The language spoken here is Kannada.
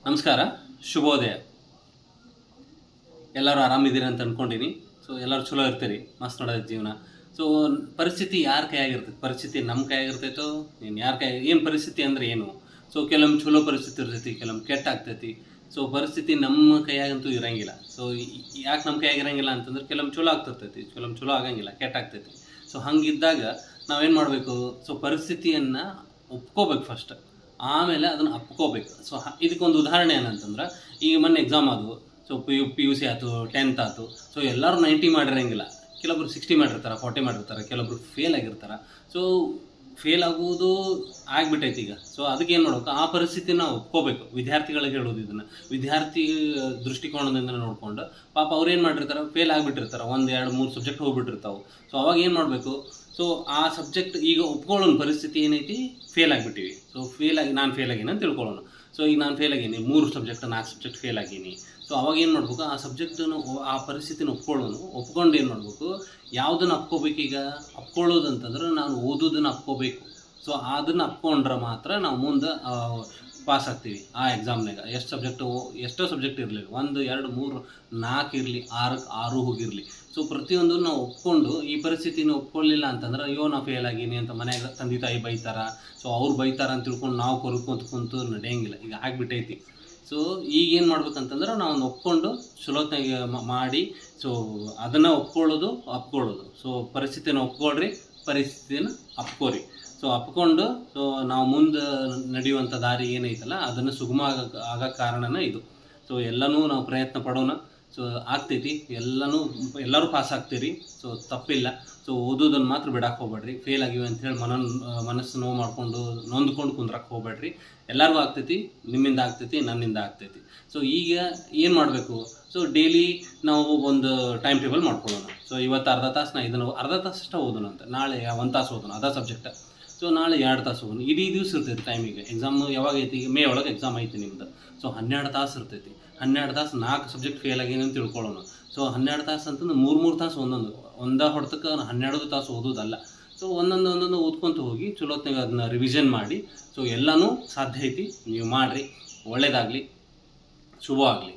ನಮಸ್ಕಾರ, ಶುಭೋದಯ. ಎಲ್ಲರೂ ಆರಾಮಿದ್ದೀರಿ ಅಂತ ಅಂದ್ಕೊಂಡಿನಿ. ಸೊ ಎಲ್ಲರೂ ಚಲೋ ಇರ್ತೀರಿ, ಮಸ್ತ್ ನೋಡೋದು ಜೀವನ. ಸೊ ಪರಿಸ್ಥಿತಿ ಯಾರ ಕೈಯಾಗಿರ್ತೈತೆ? ಪರಿಸ್ಥಿತಿ ನಮ್ಮ ಕೈಯಾಗಿರ್ತೈತೋ ನೀನು ಯಾರ ಕೈ? ಏನು ಪರಿಸ್ಥಿತಿ ಅಂದರೆ ಏನು? ಸೊ ಕೆಲವೊಮ್ಮೆ ಚಲೋ ಪರಿಸ್ಥಿತಿ ಇರ್ತೈತಿ, ಕೆಲವೊಮ್ಮೆ ಕೆಟ್ಟ ಆಗ್ತೈತಿ. ಸೊ ಪರಿಸ್ಥಿತಿ ನಮ್ಮ ಕೈಯಾಗಂತೂ ಇರಂಗಿಲ್ಲ. ಸೊ ಯಾಕೆ ನಮ್ಮ ಕೈಯಾಗಿರಂಗಿಲ್ಲ ಅಂತಂದ್ರೆ ಕೆಲವೊಮ್ಮೆ ಚಲೋ ಆಗ್ತಿರ್ತೈತಿ, ಕೆಲವೊಮ್ಮೆ ಚಲೋ ಆಗಂಗಿಲ್ಲ, ಕೆಟ್ಟ ಆಗ್ತೈತಿ. ಸೊ ಹಂಗಿದ್ದಾಗ ನಾವೇನು ಮಾಡಬೇಕು? ಸೊ ಪರಿಸ್ಥಿತಿಯನ್ನು ಒಪ್ಕೋಬೇಕು ಫಸ್ಟ್, ಆಮೇಲೆ ಅದನ್ನು ಅಪ್ಕೋಬೇಕು. ಸೊ ಇದಕ್ಕೊಂದು ಉದಾಹರಣೆ ಏನಂತಂದ್ರೆ, ಈಗ ಮೊನ್ನೆ ಎಕ್ಸಾಮ್ ಆದವು. ಸೊ ಪಿ ಯು ಸಿ ಆಯ್ತು, 10th ಆಯ್ತು. ಸೊ ಎಲ್ಲರೂ 90 ಮಾಡಿರಂಗಿಲ್ಲ, ಕೆಲವೊಬ್ರು 60 ಮಾಡಿರ್ತಾರೆ, 40 ಮಾಡಿರ್ತಾರೆ, ಕೆಲವೊಬ್ರು ಫೇಲ್ ಆಗಿರ್ತಾರೆ. ಸೊ ಫೇಲ್ ಆಗುವುದು ಆಗ್ಬಿಟ್ಟೈತಿ ಈಗ. ಸೊ ಅದಕ್ಕೆ ಏನು ಮಾಡ್ಬೇಕು? ಆ ಪರಿಸ್ಥಿತಿನ ನಾವು ಒಪ್ಕೋಬೇಕು. ವಿದ್ಯಾರ್ಥಿಗಳಿಗೆ ಹೇಳೋದು ಇದನ್ನು, ವಿದ್ಯಾರ್ಥಿ ದೃಷ್ಟಿಕೋನದಿಂದ ನೋಡಿಕೊಂಡು ಪಾಪ ಅವ್ರು ಏನು ಮಾಡಿರ್ತಾರೆ? ಫೇಲ್ ಆಗಿಬಿಟ್ಟಿರ್ತಾರೆ, 1, 2, 3 ಸಬ್ಜೆಕ್ಟ್ ಹೋಗ್ಬಿಟ್ಟಿರ್ತಾವೆ. ಸೊ ಅವಾಗ ಏನು ಮಾಡಬೇಕು? ಸೊ ಆ ಸಬ್ಜೆಕ್ಟ್ ಈಗ ಒಪ್ಕೊಳ್ಳೋಣ, ಪರಿಸ್ಥಿತಿ ಏನೈತಿ? ಫೇಲ್ ಆಗಿಬಿಟ್ಟಿವಿ. ಸೊ ನಾನು ಫೇಲ್ ಆಗೀನಿ ಅಂತ ತಿಳ್ಕೊಳ್ಳೋಣ. ಸೊ ಈಗ ನಾನು ಫೇಲ್ ಆಗೀನಿ, 3 ಸಬ್ಜೆಕ್ಟ್ 4 ಸಬ್ಜೆಕ್ಟ್ ಫೇಲ್ ಆಗೀನಿ. ಸೊ ಅವಾಗ ಏನು ಮಾಡ್ಬೇಕು? ಆ ಸಬ್ಜೆಕ್ಟನ್ನು, ಆ ಪರಿಸ್ಥಿತಿನ ಒಪ್ಕೊಂಡು ಏನು ಮಾಡಬೇಕು? ಯಾವುದನ್ನು ಅಪ್ಕೋಬೇಕೀಗ? ಅಪ್ಕೊಳ್ಳೋದಂತಂದ್ರೆ ನಾನು ಓದೋದನ್ನು ಅಪ್ಕೋಬೇಕು. ಸೊ ಅದನ್ನು ಅಪ್ಕೊಂಡ್ರೆ ಮಾತ್ರ ನಾವು ಮುಂದೆ ಪಾಸ್ ಆಗ್ತೀವಿ ಆ ಎಕ್ಸಾಮ್ನಾಗ. ಎಷ್ಟೋ ಸಬ್ಜೆಕ್ಟ್ ಇರಲಿ, 1, 2, 3, 4 ಇರಲಿ, 6 ಹೋಗಿರಲಿ. ಸೊ ಪ್ರತಿಯೊಂದು ನಾವು ಒಪ್ಕೊಂಡು, ಈ ಪರಿಸ್ಥಿತಿನ ಒಪ್ಕೊಳ್ಳಿಲ್ಲ ಅಂತಂದ್ರೆ ಅಯ್ಯೋ ನಾವು ಫೇಲ್ ಆಗೀನಿ ಅಂತ ಮನೆಯಾಗ ತಂದೆ ತಾಯಿ ಬೈತಾರ. ಸೊ ಅವ್ರು ಬೈತಾರ ಅಂತ ತಿಳ್ಕೊಂಡು ನಾವು ಕುಂತು ನಡೆಯಂಗಿಲ್ಲ. ಈಗ ಆಗಿಬಿಟ್ಟೈತಿ. ಸೊ ಈಗೇನು ಮಾಡ್ಬೇಕಂತಂದ್ರೆ ನಾವು ಒಪ್ಕೊಂಡು ಚಲೋತ್ನಾಗ ಮಾಡಿ, ಸೊ ಅದನ್ನು ಅಪ್ಕೊಳ್ಳೋದು. ಸೊ ಪರಿಸ್ಥಿತಿನ ಒಪ್ಕೊಳ್ರಿ, ಪರಿಸ್ಥಿತಿನ ಅಪ್ಕೋರಿ. ಸೊ ಅಪ್ಕೊಂಡು ಸೊ ನಾವು ಮುಂದೆ ನಡೆಯುವಂಥ ದಾರಿ ಏನೈತಲ್ಲ ಅದನ್ನು ಸುಗಮ ಆಗೋ ಕಾರಣನೇ ಇದು. ಸೊ ಎಲ್ಲನೂ ನಾವು ಪ್ರಯತ್ನ ಪಡೋಣ. ಸೊ ಆಗ್ತೈತಿ, ಎಲ್ಲರೂ ಪಾಸ್ ಆಗ್ತೀರಿ. ಸೊ ತಪ್ಪಿಲ್ಲ. ಸೊ ಓದೋದನ್ನು ಮಾತ್ರ ಬಿಡಕ್ಕೆ ಹೋಗ್ಬೇಡ್ರಿ. ಫೇಲ್ ಆಗಿವೆ ಅಂಥೇಳಿ ಮನಸ್ಸು ನೋವು ಮಾಡಿಕೊಂಡು ನೊಂದ್ಕೊಂಡು ಕುಂದ್ರಕ್ಕೆ ಹೋಗ್ಬೇಡ್ರಿ. ಎಲ್ಲರಿಗೂ ಆಗ್ತೈತಿ, ನಿಮ್ಮಿಂದ ಆಗ್ತೈತಿ, ನನ್ನಿಂದ ಆಗ್ತೈತಿ. ಸೊ ಈಗ ಏನು ಮಾಡಬೇಕು? ಸೊ ಡೈಲಿ ನಾವು ಒಂದು ಟೈಮ್ ಟೇಬಲ್ ಮಾಡ್ಕೊಳ್ಳೋಣ. ಸೊ ಇವತ್ತು ಅರ್ಧ ತಾಸು ಇದನ್ನು ಅರ್ಧ ತಾಸು ಅಷ್ಟೇ ಓದೋಣ ಅಂತ, ನಾಳೆ 1 ತಾಸು ಓದೋಣ ಅದೇ ಸಬ್ಜೆಕ್ಟ್. ಸೊ ನಾಳೆ 2 ತಾಸು ಹೋಗೋಣ. ಇಡೀ ದಿವಸ ಇರ್ತೈತಿ ಟೈಮಿಗೆ. ಎಕ್ಸಾಮ್ ಯಾವಾಗ ಐತಿ? ಈಗ ಮೇ ಒಳಗೆ ಎಕ್ಸಾಮ್ ಐತಿ ನಿಮ್ದು. ಸೊ 12 ತಾಸು ಇರ್ತೈತಿ. 12 ತಾಸು 4 ಸಬ್ಜೆಕ್ಟ್ ಫೇಲ್ ಆಗೇನೆ ಅಂತ ತಿಳ್ಕೊಳ್ಳೋಣ. ಸೊ 12 ತಾಸು ಅಂತಂದ್ರೆ 3 ತಾಸು ಒಂದೇ ಹೊಡೆತಕ್ಕೆ 12 ತಾಸು ಓದೋದಲ್ಲ. ಸೊ ಒಂದೊಂದು ಓದ್ಕೊತ ಹೋಗಿ ಚಲೋತ್ನಾಗ ಅದನ್ನ ರಿವಿಷನ್ ಮಾಡಿ. ಸೊ ಎಲ್ಲನೂ ಸಾಧ್ಯ ಐತಿ, ನೀವು ಮಾಡಿರಿ. ಒಳ್ಳೆಯದಾಗಲಿ, ಶುಭ ಆಗಲಿ.